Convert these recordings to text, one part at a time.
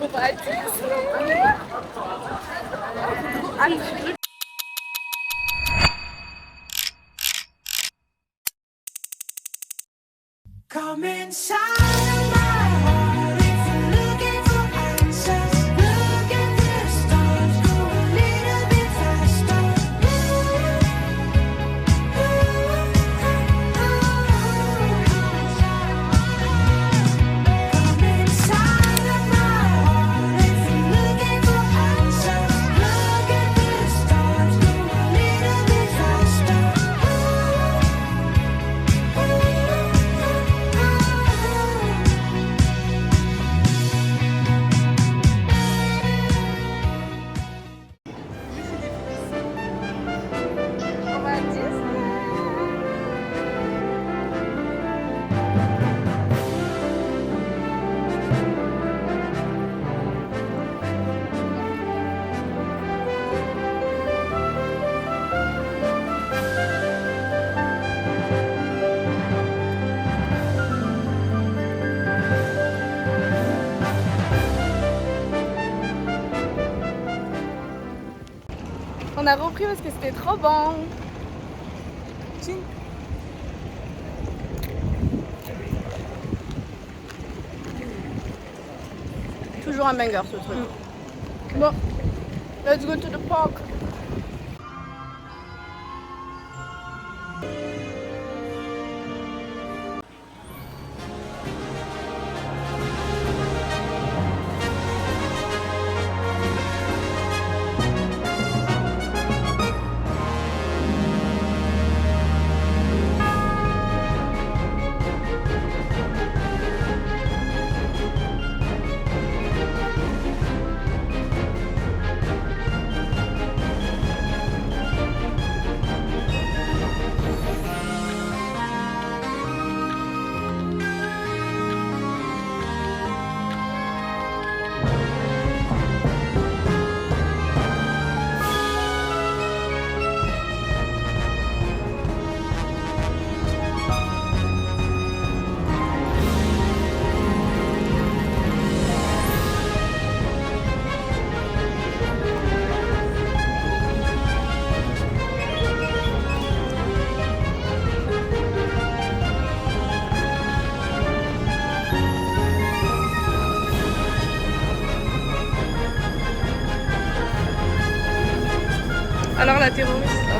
On va à Disney. Come inside of my heart if you're looking for answers. Look at the stars, go a little bit faster. Come inside of my heart if you're looking for answers. Look at the stars, go a little bit faster. On va à Disney. On a repris parce que c'était trop bon. Tching. Toujours un banger ce truc. Bon, let's go to the park. Alors la terroriste là.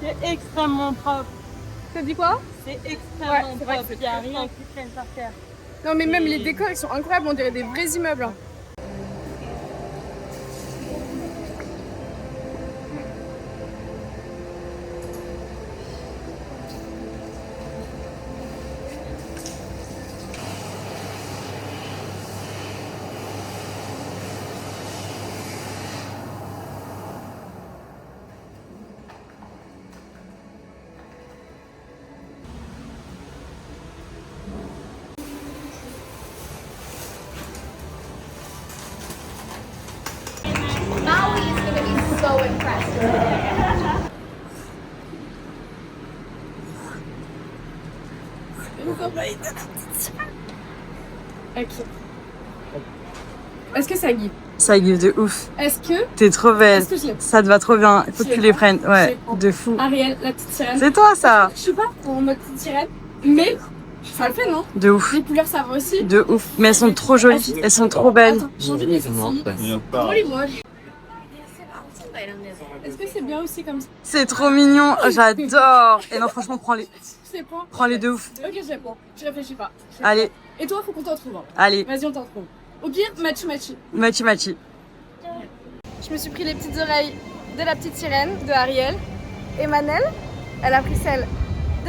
C'est extrêmement propre. T'as dit quoi? C'est extrêmement Ouais, c'est vrai propre. que Il n'y a rien qui traîne par terre. Non mais même les décors ils sont incroyables, on dirait des vrais immeubles. Maui is going to be so impressed. Ok. Est-ce que ça guide? Ça gueule de ouf. Est-ce que... T'es trop belle. Est-ce que je l'ai? Ça te va trop bien. Il faut Je que tu l'ai les pas. prennes. Je Ouais, l'ai pas. de fou. Ariel, la petite sirène. C'est toi ça. Je suis pas en mode petite sirène, mais ça le fait non? De ouf. Les couleurs ça va aussi. De ouf. Mais elles sont trop jolies. Elles sont trop belles. Attends, j'ai envie de les ici. Relis-moi. Est-ce que c'est bien aussi comme ça? C'est trop mignon. J'adore. Et non, franchement, Je sais pas. prends les de ouf. Ok, j'ai pas. Je réfléchis pas. Allez, Et toi, faut qu'on t'en trouve. Hein. allez. Vas-y, on t'en trouve. Au pire, matchy. Machi machi. Je me suis pris les petites oreilles de la petite sirène de Ariel. Et Manel, elle a pris celle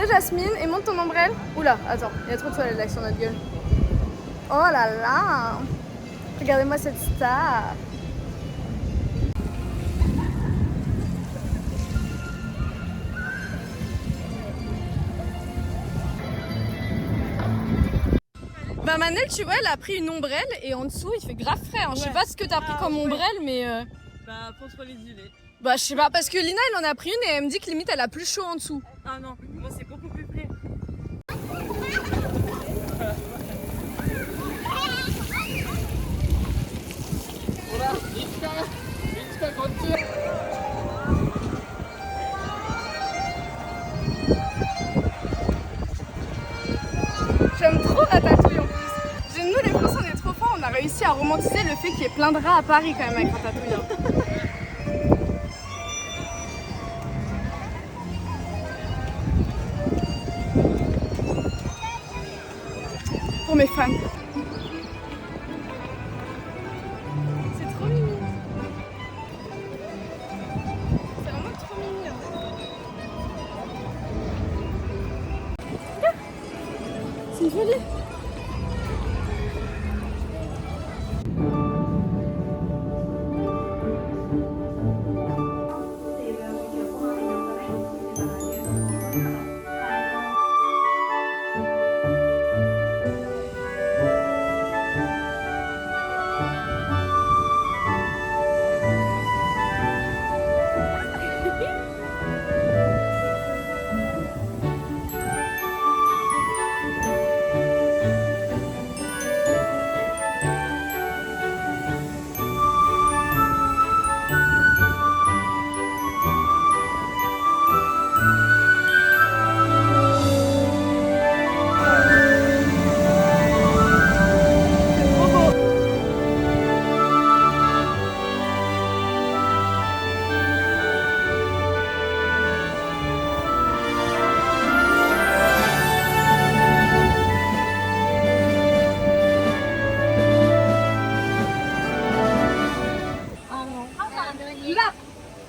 de Jasmine. Et monte ton ombrelle. Oula, attends, il y a trop de toilettes là sur notre gueule. Oh là là. Regardez-moi cette star. Bah Manel, tu vois, elle a pris une ombrelle et en dessous il fait grave frais. Hein. Je sais Ouais. pas ce que t'as pris comme ombrelle, mais Bah, contre les gilets. bah je sais pas parce que Lina elle en a pris une et elle me dit que limite elle a plus chaud en dessous. Ah non, moi c'est beaucoup plus près. J'aime trop Ratatouille en plus. Nous les Français on est trop forts, on a réussi à romantiser le fait qu'il y ait plein de rats à Paris quand même avec Ratatouille. Hein. Pour mes fans. C'est trop mignon. C'est vraiment trop mignon. C'est joli.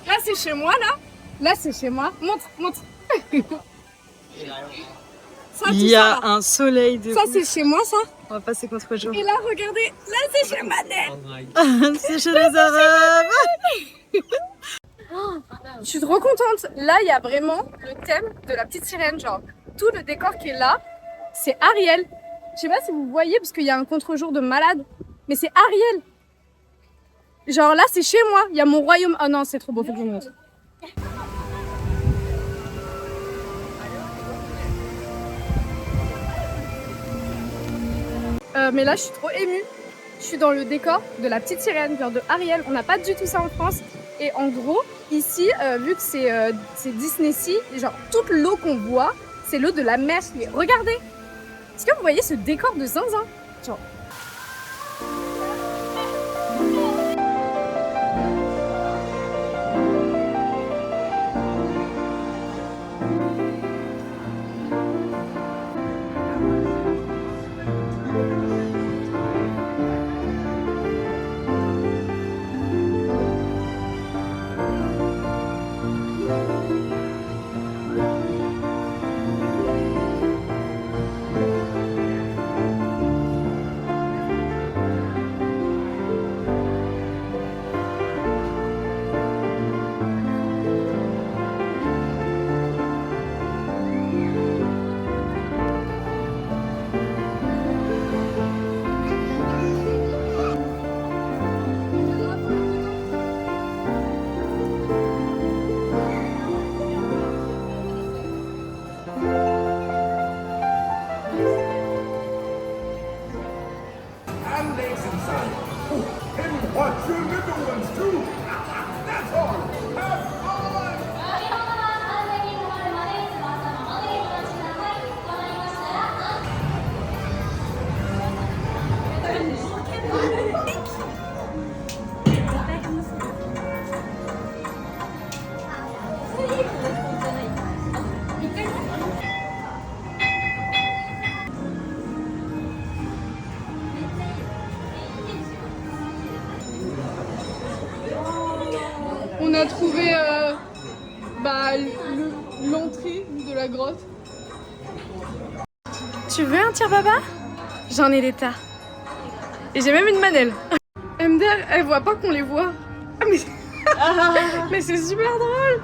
Là c'est chez moi là. Là c'est chez moi. Montre, montre. Ça, Il tout y a ça, là. un soleil de Ça ouf. c'est chez moi ça. On va passer contre-jour. Et là regardez, là c'est chez Manel. C'est chez les Arabes. Je suis trop contente. Là il y a vraiment le thème de la petite sirène. Genre tout le décor qui est là, c'est Ariel. Je sais pas si vous voyez parce qu'il y a un contre-jour de malade. Mais c'est Ariel. Genre là c'est chez moi. Il y a mon royaume. Oh non c'est trop beau, faut que je vous montre. Mais là je suis trop émue. Je suis dans le décor de la petite sirène, genre de Ariel. On n'a pas du tout ça en France. Et en gros, ici, vu que c'est Disney Sea, genre toute l'eau qu'on voit, c'est l'eau de la mer. Mais regardez, est-ce que vous voyez ce décor de zinzin? Genre. And legs inside. And watch your little ones too. That's all. Have fun. 日本語は安全に止まるまで翼のままで移動してください。止まりましたらOn a trouvé l'entrée de la grotte. Tu veux un tire-baba? J'en ai des tas. Et j'ai même une manelle. MDR, elle voit pas qu'on les voit. Ah, mais mais c'est super drôle.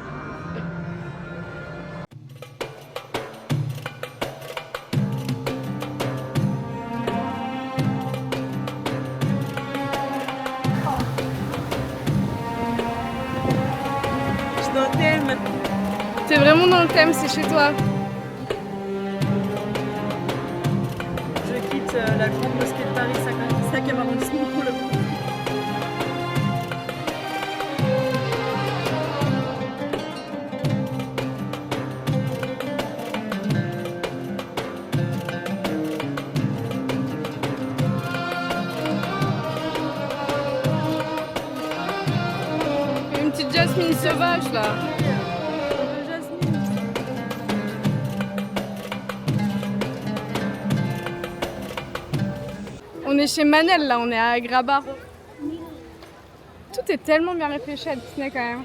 T'es vraiment dans le thème, c'est chez toi. Je quitte la grande mosquée de Paris, 5e arrondissement pour le coup. Une petite Jasmine sauvage là. On est chez Manel là, on est à Graba. Tout est tellement bien réfléchi à Disney quand même.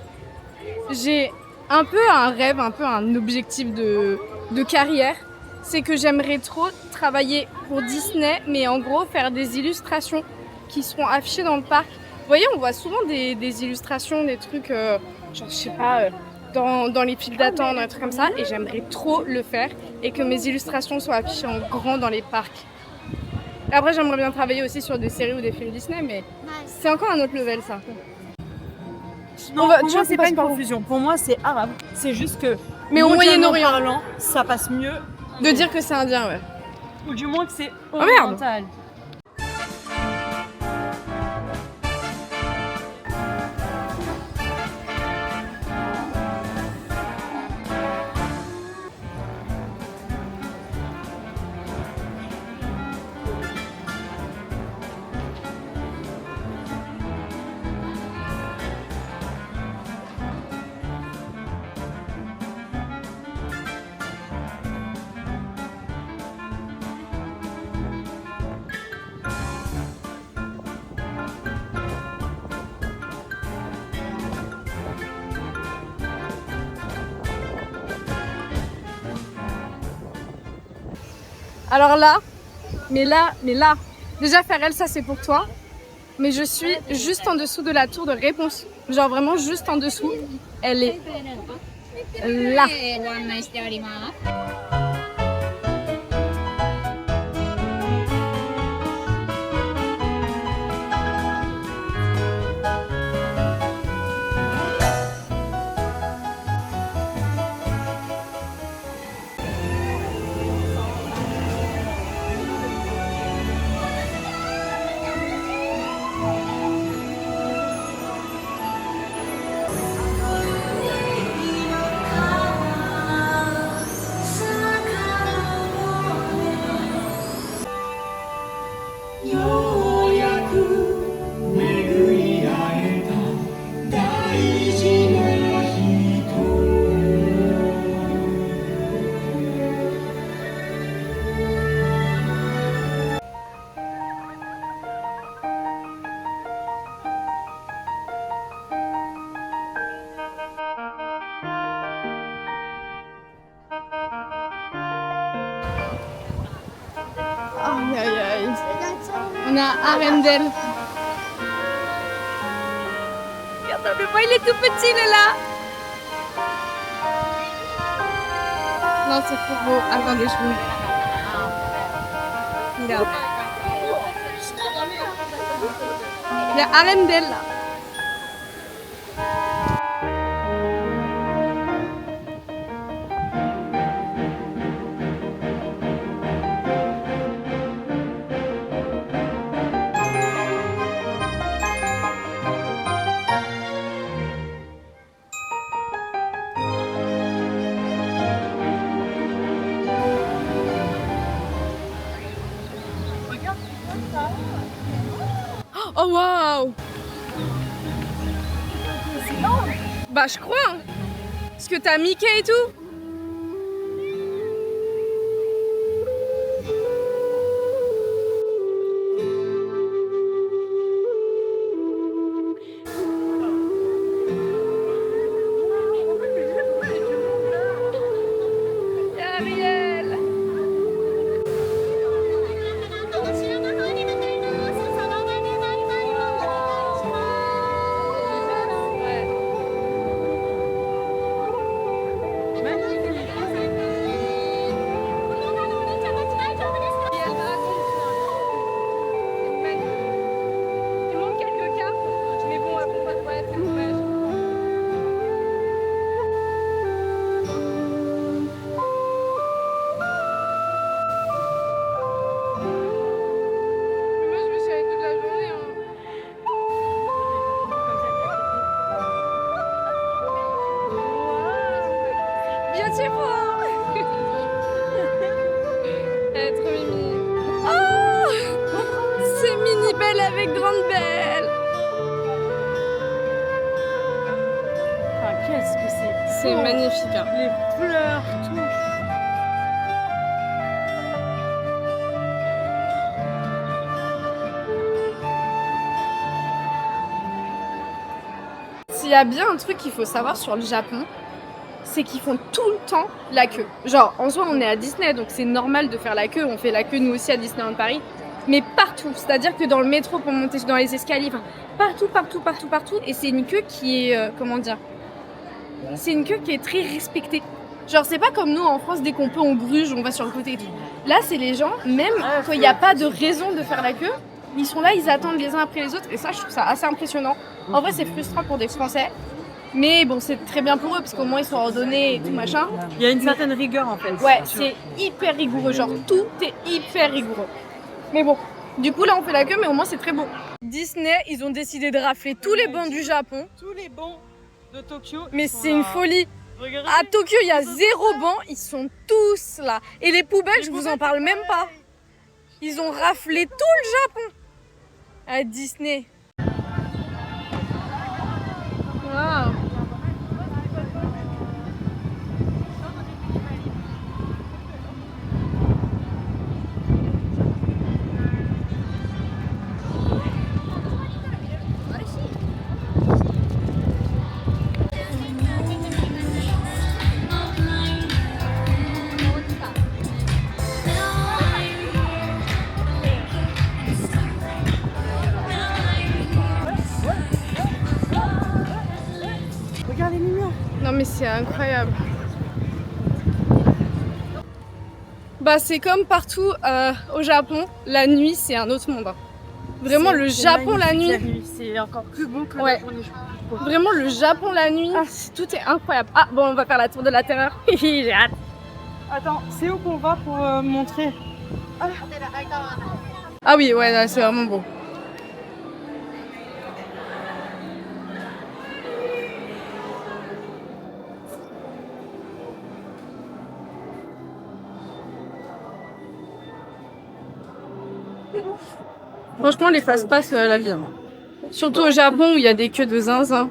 J'ai un peu un rêve, un peu un objectif de carrière. C'est que j'aimerais trop travailler pour Disney, mais en gros faire des illustrations qui seront affichées dans le parc. Vous voyez, on voit souvent des illustrations, des trucs, genre je sais pas, dans les files d'attente, des trucs comme ça. Et j'aimerais trop le faire et que mes illustrations soient affichées en grand dans les parcs. Et après, j'aimerais bien travailler aussi sur des séries ou des films Disney, mais c'est encore un autre level ça. Non, va- pour tu moi, vois, c'est on pas passe une par où confusion. Pour moi, c'est arabe. C'est juste que. Mais au mondialement Moyen-Orient. parlant, ça passe mieux. De dire que c'est indien, ouais. Ou du moins que c'est merde. oriental. Alors là, déjà faire Elsa c'est pour toi, mais je suis juste en dessous de la tour de réponse. Genre vraiment juste en dessous. Elle est là. Aïe aïe aïe. On a Arendelle. Regarde, le bois il est tout petit, il est là. Non, c'est trop beau. Attendez, je vous. Regarde. Il y a Arendelle là. Oh waouh! Bah je crois hein. Parce que t'as Mickey et tout. Y a Ariel. moitié fort. Elle est trop mimi. Oh, c'est mini belle avec grande belle. Ah, qu'est-ce que C'est magnifique. Hein. Les fleurs, tout. S'il y a bien un truc qu'il faut savoir sur le Japon, c'est qu'ils font tout le temps la queue. Genre, en soi, on est à Disney, donc c'est normal de faire la queue. On fait la queue, nous aussi, à Disneyland Paris. Mais partout. C'est-à-dire que dans le métro, pour monter dans les escaliers, enfin, partout. Et c'est une queue qui est... comment dire ? C'est une queue qui est très respectée. Genre, c'est pas comme nous, en France, dès qu'on peut, on gruge, on va sur le côté et tout. Là, c'est les gens, même quand il n'y a pas de raison de faire la queue, ils sont là, ils attendent les uns après les autres. Et ça, je trouve ça assez impressionnant. En vrai, c'est frustrant pour des Français. Mais bon, c'est très bien pour eux, parce qu'au moins, ils sont ordonnés et tout machin. Il y a une certaine rigueur, en fait. Ouais, c'est hyper rigoureux. Genre, tout est hyper rigoureux. Mais bon, du coup, là, on fait la queue, mais au moins, c'est très beau. Disney, ils ont décidé de rafler tous les bancs du Japon. Tous les bancs de Tokyo. Mais ils sont c'est une là. folie. Regardez. À Tokyo, il y a 0 banc, ils sont tous là. Et les poubelles, je vous en parle même pas. Ils ont raflé tout le Japon à Disney. Waouh. Regarde les lumières. Non mais c'est incroyable. Bah c'est comme partout au Japon, la nuit c'est un autre monde. Hein. Vraiment le Japon la nuit, C'est encore plus beau que Ouais. la journée. Je trouve. vraiment le Japon la nuit, tout est incroyable. Ah bon on va faire la tour de la terreur. J'ai hâte. Attends, c'est où qu'on va pour montrer? Ah oui ouais là, c'est vraiment beau. Franchement, les fast-pass, la vie. Hein. Surtout au Japon où il y a des queues de zinzin.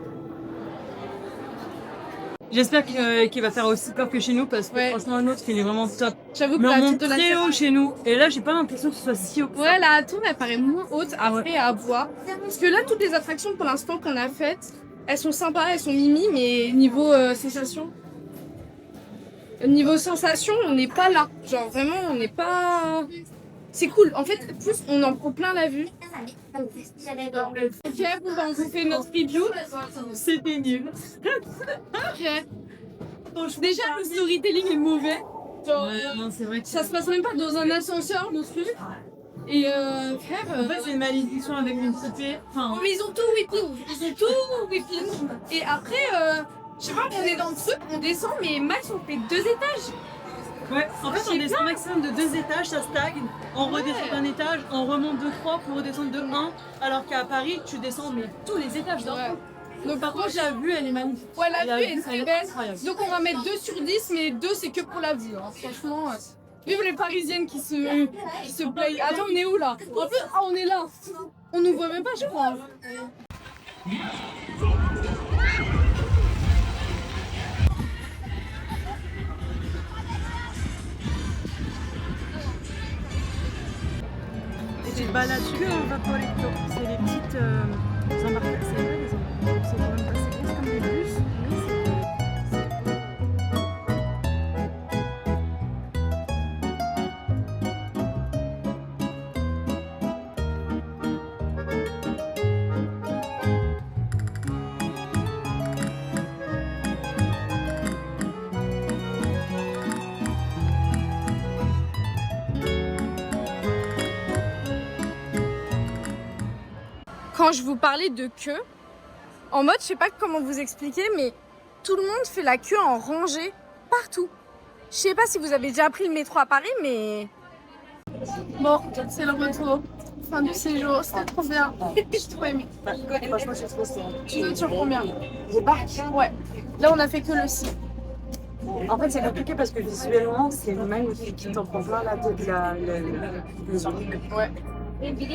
J'espère qu'il va faire aussi peur que chez nous parce que Ouais. franchement, un autre, il est vraiment top. J'avoue que Mais on la tour monte de la très terreur. haut chez nous. Et là, j'ai pas l'impression que ce soit si haut. que ça. Ouais, la tour, elle paraît moins haute après à voir. Parce que là, toutes les attractions pour l'instant qu'on a faites, elles sont sympas, elles sont mimi, mais niveau sensation. Niveau sensation, on n'est pas là. Genre vraiment, on n'est pas. C'est cool. En fait, plus on en prend plein la vue. Ok, bon, bah, on vous fait notre review. C'était nul. Ok. Déjà, le storytelling est mauvais. Genre, non, c'est vrai que ça se passe même pas dans un ascenseur, le truc. Et frère. En fait, c'est une malédiction avec une poupée. Enfin, Mais ils ont tout whipping. Ils ont tout whipping. Et après, je sais pas, on est dans le truc, on descend, mais max on fait 2 étages. ouais. En fait, on descend un maximum de 2 étages, ça stagne. On redescend d'un étage, on remonte de 3 pour redescendre de 1. Alors qu'à Paris, tu descends mais tous les étages d'un coup. Donc Par contre, la vue, elle est magnifique. ouais, la vue est elle très est belle. incroyable. Donc on va mettre 2 sur 10, mais 2 c'est que pour la vue. Hein. Franchement, vive les Parisiennes qui se plaignent. Attends, on est où là? En plus, ah, on est là. On nous voit même pas, je crois. Et tu te balades que en Vaporetto. C'est les petites embarcations. C'est vrai, les embarcations. C'est quand même assez gros comme des bus. Mais c'est. Quand je vous parlais de queue, en mode, je sais pas comment vous expliquer, mais tout le monde fait la queue en rangée partout. Je sais pas si vous avez déjà pris le métro à Paris, mais... Bon, c'est le retour. Fin du séjour, c'était trop bien. J'ai trop aimé. Tu notes sur combien? Ouais. Là, on a fait que le 6. En fait, c'est compliqué parce que visuellement, c'est magnifique. T'en prends plein la tête, les yeux. Ouais.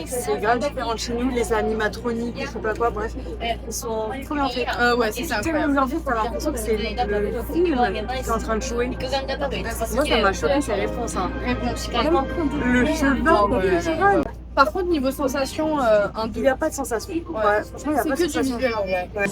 C'est grave différent de chez nous, les animatroniques, je sais pas quoi, bref. Ils sont trop bien faits. Ouais, c'est ça. Tellement bien fait, t'as l'impression que c'est le film qui est en train de jouer. Moi, ça m'a choqué ces réponses. Hein. Vraiment, le cheval, Par contre, niveau sensation, il n'y a pas de sensation. Ouais, franchement, il n'y a c'est pas de que du sensation. visuel en vrai. Ouais.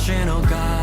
She no God